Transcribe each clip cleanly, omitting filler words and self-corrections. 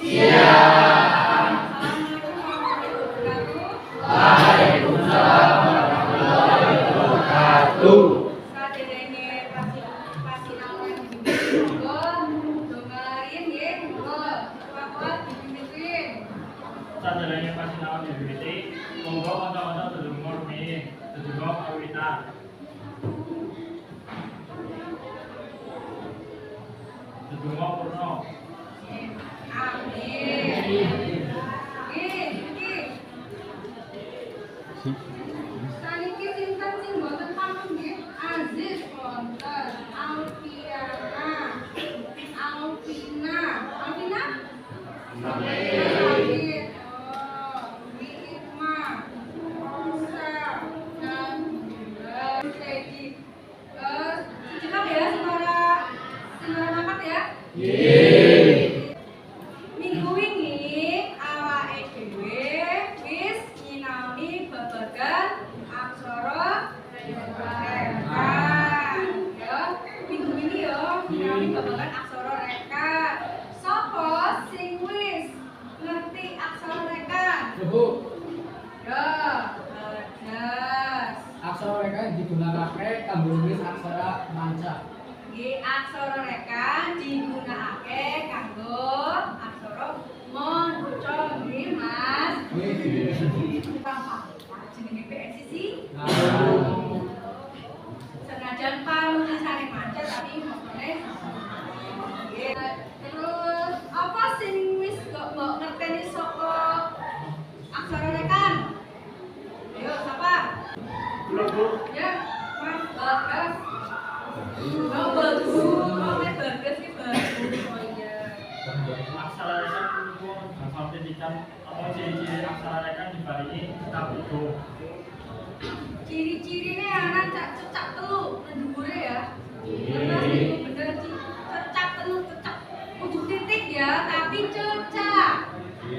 Siap. Waalaikumsalam warahmatullahi wabarakatuh. Sadedene pasinaonan dongarin nggih, monggo. Bapak dipimpin. Sadurunge pasinaon diwiwiti, monggo kanca-kanca sedulur rumiyin, sedulur kawitan. Sedulur purna. Amin. Iki. Saniki sinten sing mboten pamit nggih? Aziz wonten, Alfiana. Alfina. Sampai. Oh, Wikma. Rosa. Dan Segi. Cukup ya suara angkat ya. Minggu ini awake dhewe wis nyinaoni babagan aksara rekan. Ya, minggu ini yo nyinaoni babagan aksara rekan. Sapa sing wis ngerti aksara rekan? Ibu, Ya, jelas. aksara rekan digunakan kanggo nulis aksara manca. Nggih, aksara rekan digunakake kanggo aksara monca nggih, Mas. Jenenge PSC. Senajan panulisane manca tapi mokone nggih. Terus apa sing wis mbok ngerteni saka aksara rekan? Ayo, siapa? Ya, Mas Bagas. Oh, bagus. Bagas ki bagus. Oh iya. Aksara rekan punika bakal titikan apa ciri-ciri aksara rekan dibarengi kitab itu. Ciri-cirine anak cecak telu nang dhuwure ya. Terus itu bener cecak telu cecak. Kudu titik ya, tapi cecak.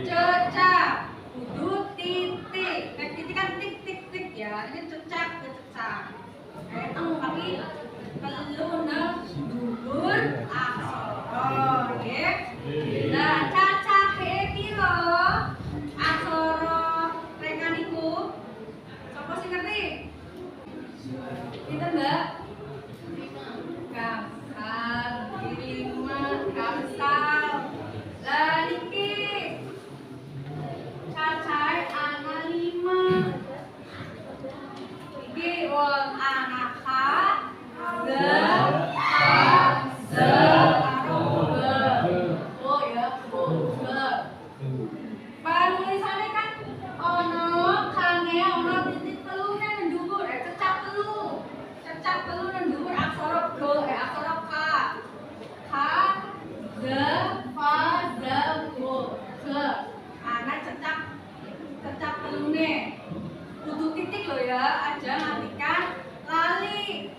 Cecak. Kudu titik. Nek titik kan tik tik tik ya. Ini cecak cecak. Tapi telu nang dhuwur aksara nggih. Nah, cacahe piro aksara rekan iku? Sapa sing ngerti? Pinten, Mbak? Gangsal, lima, gangsal. Lah niki cacahe ana 5. Iki wong anak ka, ze, karo be. Oh ya, be. Panulisane kan ono kange ono titik telune nang dhuwur, cecak telu. Cecak telu nang dhuwur aksara go, aksara ka. Ka, ze, fa, ze, go. Ge. Ana cecak telune. Kudu titik lo ya, aja ngartikan lali.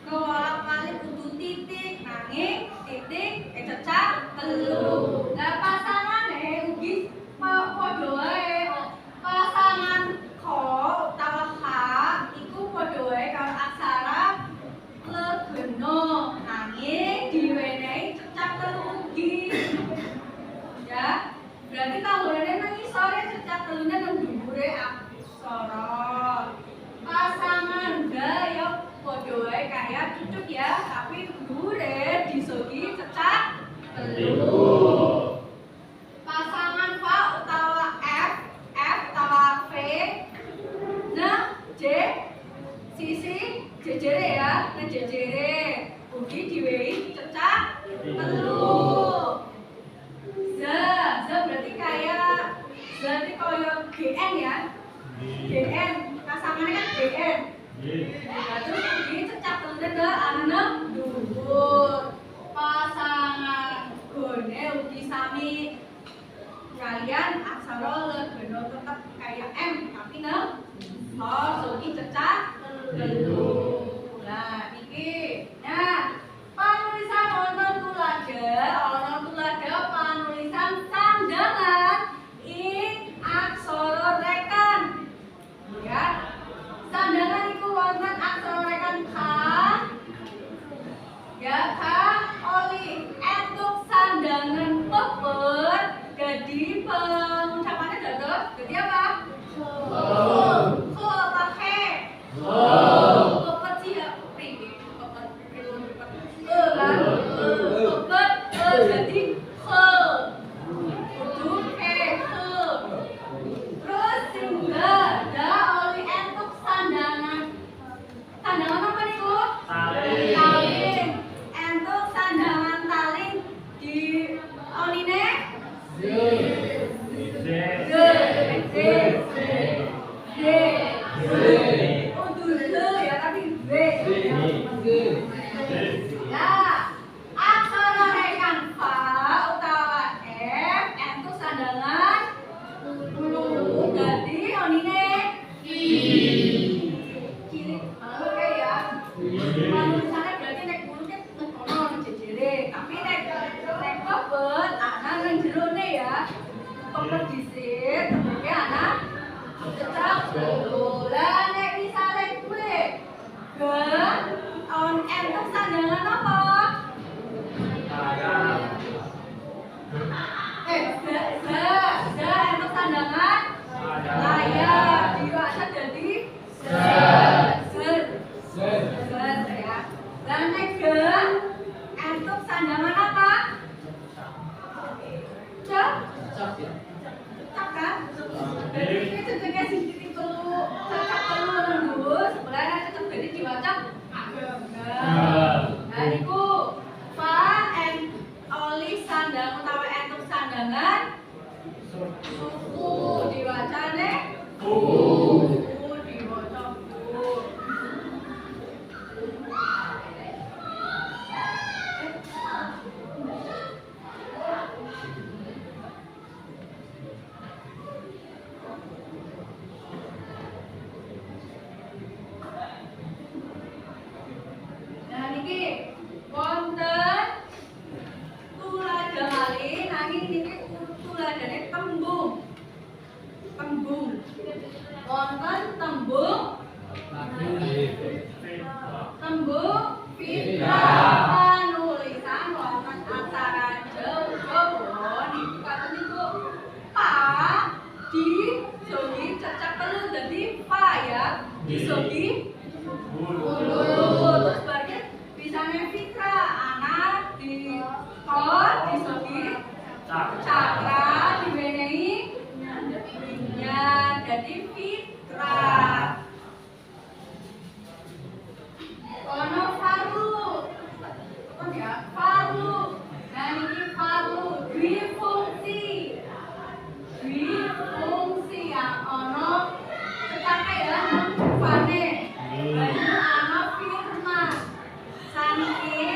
Kewalak-walik kudu titik, nanging titik cecak telu. Lah pasangane ugi padha wae. Pasangan ko utawa ka iku padha wae karo aksara legena, nanging diwenehi cecak telu ugi. Ya, berarti tanggulane nang isore cecak telune nang dhuwure aksara. Pasangan ya padha wae kaya cucuk ya, tapi dhuwure disogi cecak telu. Pasangan fa utawa F utawa V. Nah, J sisi jejere ya, ngejejere. Ugi diwehi cecak telu. Z berarti kaya berarti kaya GN ya. GN, pasangannya kan GN. Nah, terus ugi cecak telune ke ana dhuwur. Pasangan gone ugi sami kalian aksara legena tetap kayak M tapi nang ugi cecak telu. Nah, iki. Nah, panulisan wonten tulaga panulisan sandangan ing aksara rekan. Ya. Sandangan iku wonten aksara rekan K. Ya, K oli entuk sandangan pepet segi Bulu. terus bagian bisanya Fitra anak di kor di segi cakra diwenehi ya jadi Fitra. Ono Faru apa ya Faru dan ini Faru dwi fungsi yang ono tercapai ya Fane banyu ono Firman Sanke.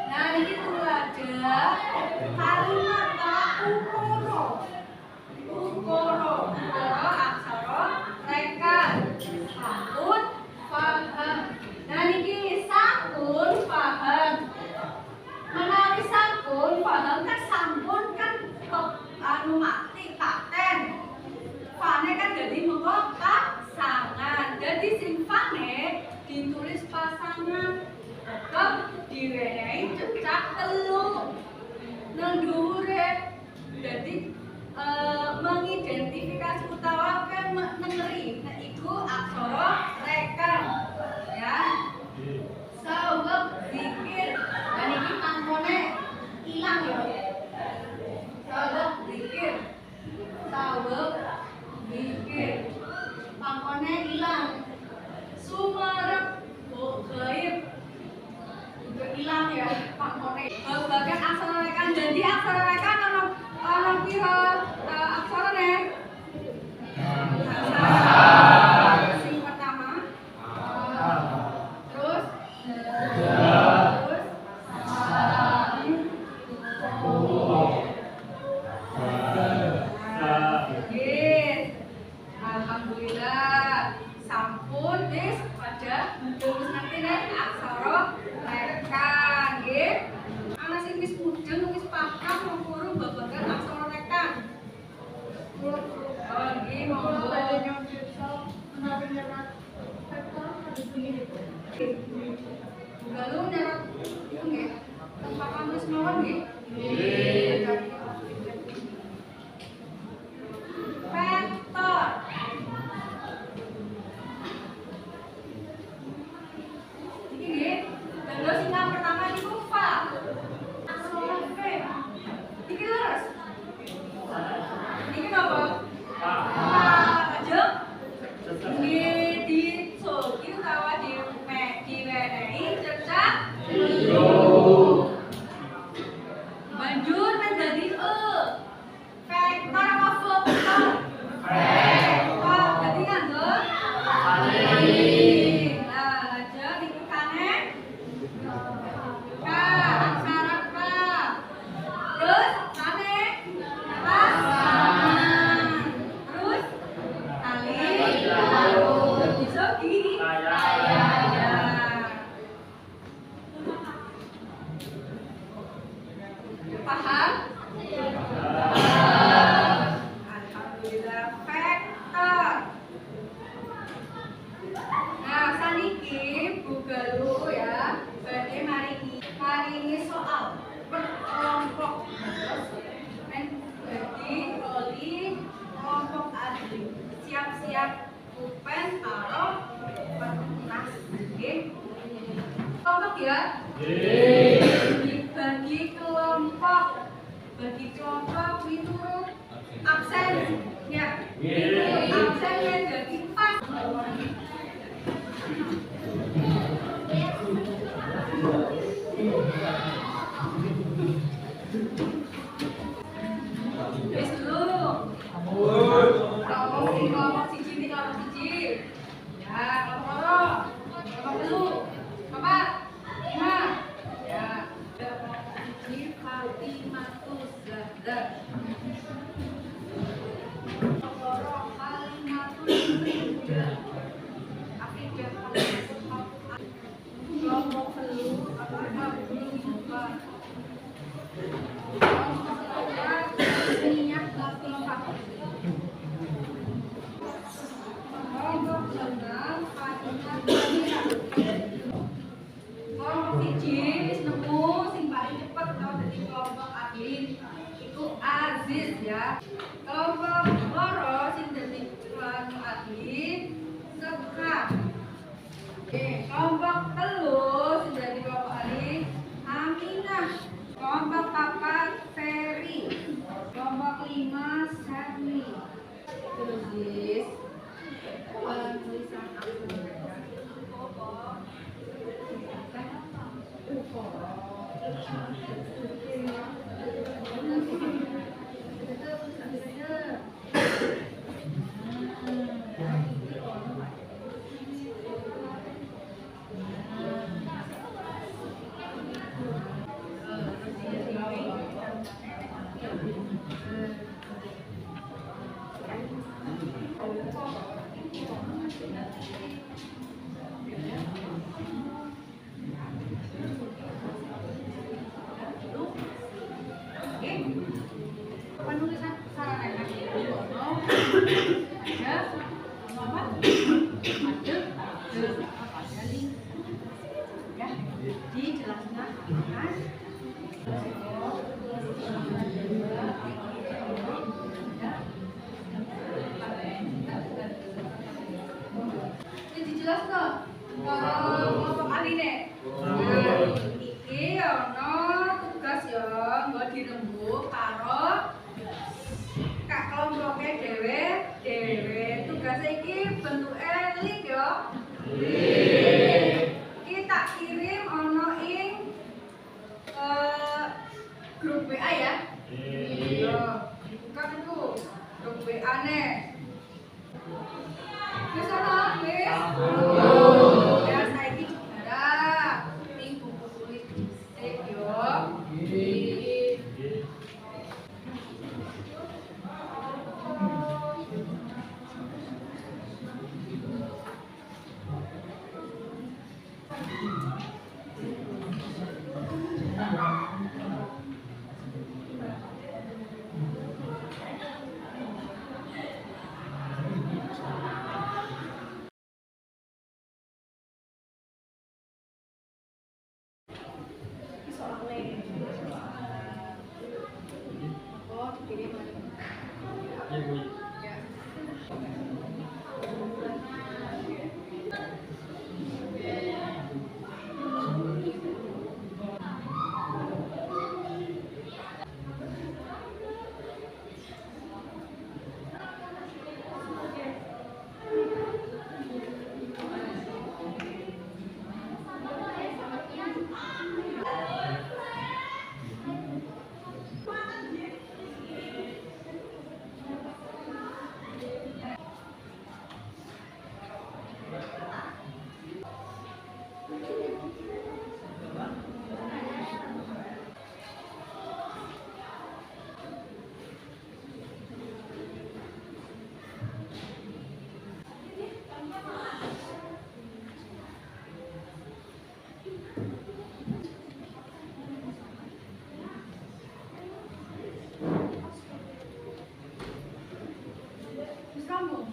Nah ini tuh ada kalimat ukoro aksara rekan santun paham. Nah ini santun paham menawi sampun paham kan sampun kan anu mati paten fane kan jadi mengko pasangan jadi sing fane ditulis pasangan tetep diwenehi cecak telu nang dhuwure jadi mengidentifikasi utawa kan nengeri nah iku aksara rekan ya saweg zikir dan ini pangkone ilang ya saweg zikir pangkone ilang sumerep gaib juga ilang ya pangkone bagian aksara rekan jadi aksara rekan ana pira aksara ne sing pertama terus alhamdulillah sampun wis pada terus nanti nek aksara rekan nggih ana sing wis mudeng wis paham mengkuru babagan aksara rekan nggih monggo lalu nyerat nggih tempat wis mawon nggih vektor iki nggih terus yang pertama niku fa aksara v iki leres iki napa aja nggih dicoki utawa diwenehi cecak banjur menjadi vektor apa vektor vektor jadi nganggo nah aja dikane k aksara k terus kane pasangan terus kali bisa gini paham? Alhamdulillah vektor. Nah saniki bugalu ya badhe maringi soal berkelompok men dadi oli kelompok adli siap-siap pulpen karo petugas nggih kelompok ya bagi kelompok miturut absen ya absennya jadi 4 wis dulu kelompok siji ini kelompok siji ya kelompok dulu Bapak 5 ya Fatimatus Zahra kelompok telu minyak kelompok siji wis nemu sing paling cepet tau dadi kelompok admin iku Aziz ya. Kelompok loro sing dadi admin Penulisan sarana ya dijelaskan ini dijelaskan apa kali nih iki ono tugas ya nggo dirembuk karo kak kelompoknya dhewe tugasnya iki bentuke link ya iki tak kirim ono ing grup WA ya iya buka itu grup WA ne wis ono wis ya saiki juga ning buku tulis dhisik yo Iya, Bu. Wis rampung.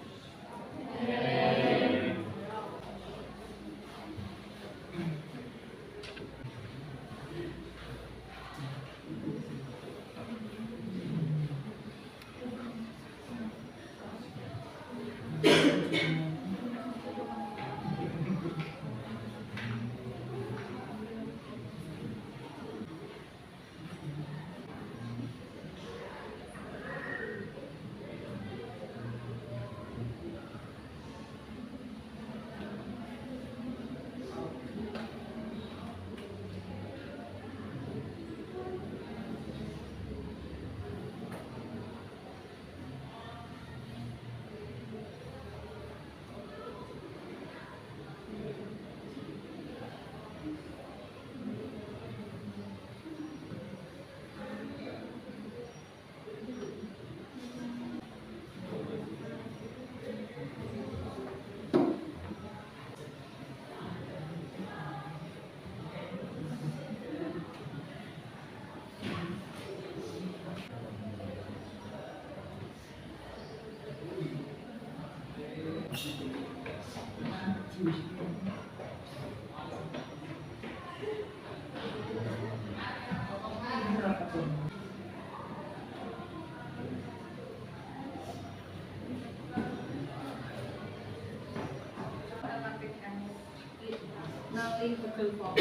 Nanti Google Form.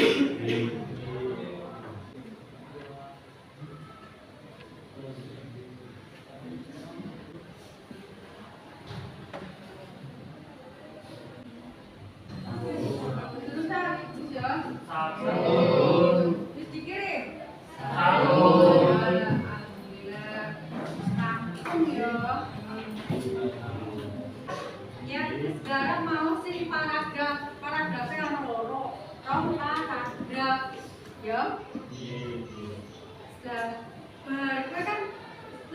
Sampun. Wis dikirim. Sampun. Alhamdulillah. Rampung ya. Ya, sekarang mau sih paragrafnya yang loro. Rong paragraf. Ya. Kowe kan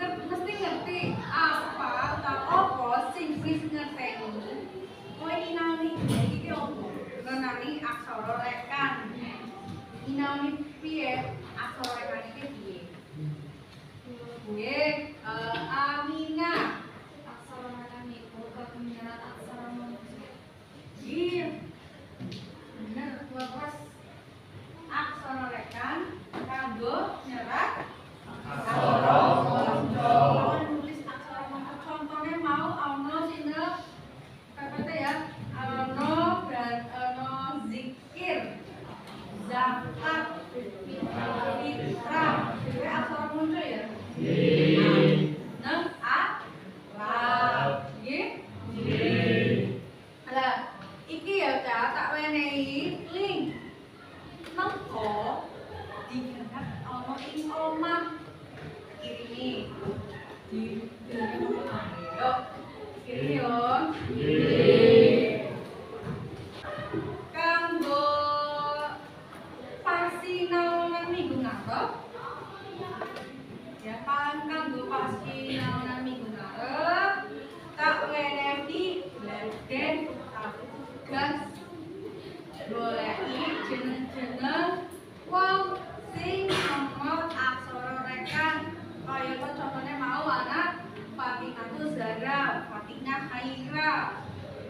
mesti ngerti apa atau apa sing wis ngerteni. Kowe inaoni iki opo? Ngenani aksara rekan. Inaoni piye? Aksara rekan iki piye? Nggih, Aminah. Aksara rekan iku kepenyerat aksara manusia. Iya. Bener, terus aksara rekan kanggo nyerat aksara manusia. Nulis aksara manusia. Contohnya mau ana sine PPT ya. Ana dan ana zikir, zakat, fitrah. Itu aksara manusia ya. Nang nggih. Lah, iki ya tak wenehi link. Mengko digarap ana ing omah. Kirimi. Yo. Kirimi yo. Kanggo pasinaonan minggu ngarep. Ya, kanggo pasinaonan minggu ngarep. Tak wenehi leden tugas goleki jeneng-jeneng wong sing nomor aksara rekan. Kaya contohnya mau anak Fatimah Zahra, Fatimah Khaira,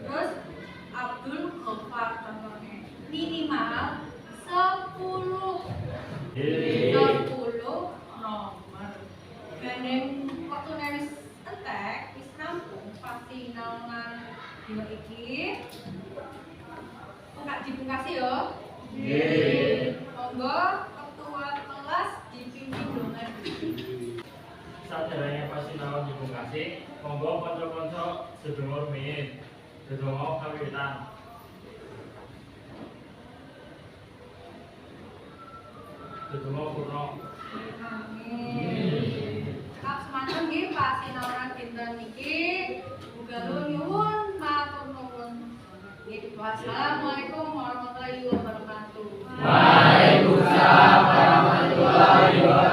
terus Abdul Ghaffar contohnya. Minimal 10 nomor. Gandeng waktu nulis entek wis rampung pasti naungan dino iki. Enggak dibungkasi yo. Monggo ketua kelas dipimpin dongan. Saderenge pasinaon dipungkasi, monggo kanca-kanca sedaya rumiyin. Sedaya kawiwitan. Sedaya purna. Amin. Kap semanten nggih pasinaonan dinten niki muga nyuwun matur nuwun. Nggih, wassalamualaikum warahmatullahi wabarakatuh. Waalaikumsalam warahmatullahi wabarakatuh.